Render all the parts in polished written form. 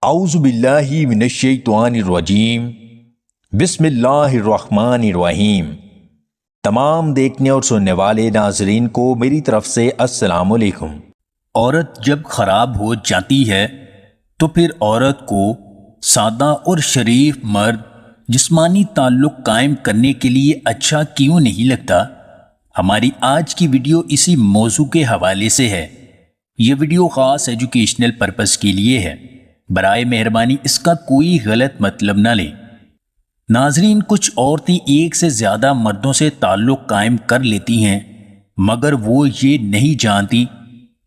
اعوذ باللہ من الشیطان الرجیم بسم اللہ الرحمن الرحیم۔ تمام دیکھنے اور سننے والے ناظرین کو میری طرف سے السلام علیکم۔ عورت جب خراب ہو جاتی ہے تو پھر عورت کو سادہ اور شریف مرد جسمانی تعلق قائم کرنے کے لیے اچھا کیوں نہیں لگتا؟ ہماری آج کی ویڈیو اسی موضوع کے حوالے سے ہے۔ یہ ویڈیو خاص ایجوکیشنل پرپس کے لیے ہے، برائے مہربانی اس کا کوئی غلط مطلب نہ لیں۔ ناظرین، کچھ عورتیں ایک سے زیادہ مردوں سے تعلق قائم کر لیتی ہیں، مگر وہ یہ نہیں جانتی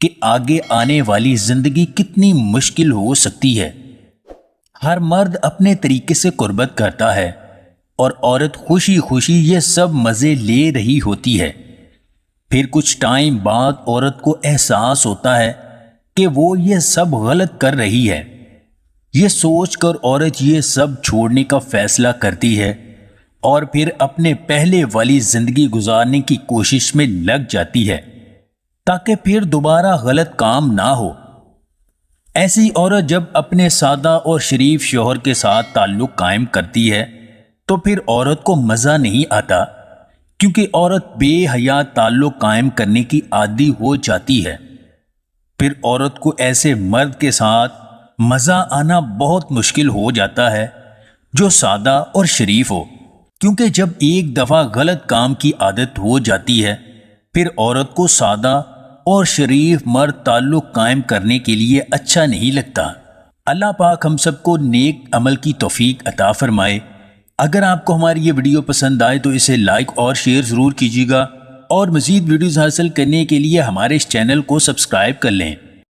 کہ آگے آنے والی زندگی کتنی مشکل ہو سکتی ہے۔ ہر مرد اپنے طریقے سے قربت کرتا ہے اور عورت خوشی خوشی یہ سب مزے لے رہی ہوتی ہے۔ پھر کچھ ٹائم بعد عورت کو احساس ہوتا ہے کہ وہ یہ سب غلط کر رہی ہے۔ یہ سوچ کر عورت یہ سب چھوڑنے کا فیصلہ کرتی ہے اور پھر اپنے پہلے والی زندگی گزارنے کی کوشش میں لگ جاتی ہے تاکہ پھر دوبارہ غلط کام نہ ہو۔ ایسی عورت جب اپنے سادہ اور شریف شوہر کے ساتھ تعلق قائم کرتی ہے تو پھر عورت کو مزہ نہیں آتا، کیونکہ عورت بے حیا تعلق قائم کرنے کی عادی ہو جاتی ہے۔ پھر عورت کو ایسے مرد کے ساتھ مزہ آنا بہت مشکل ہو جاتا ہے جو سادہ اور شریف ہو، کیونکہ جب ایک دفعہ غلط کام کی عادت ہو جاتی ہے پھر عورت کو سادہ اور شریف مرد تعلق قائم کرنے کے لیے اچھا نہیں لگتا۔ اللہ پاک ہم سب کو نیک عمل کی توفیق عطا فرمائے۔ اگر آپ کو ہماری یہ ویڈیو پسند آئے تو اسے لائک اور شیئر ضرور کیجیے گا، اور مزید ویڈیوز حاصل کرنے کے لیے ہمارے اس چینل کو سبسکرائب کر لیں۔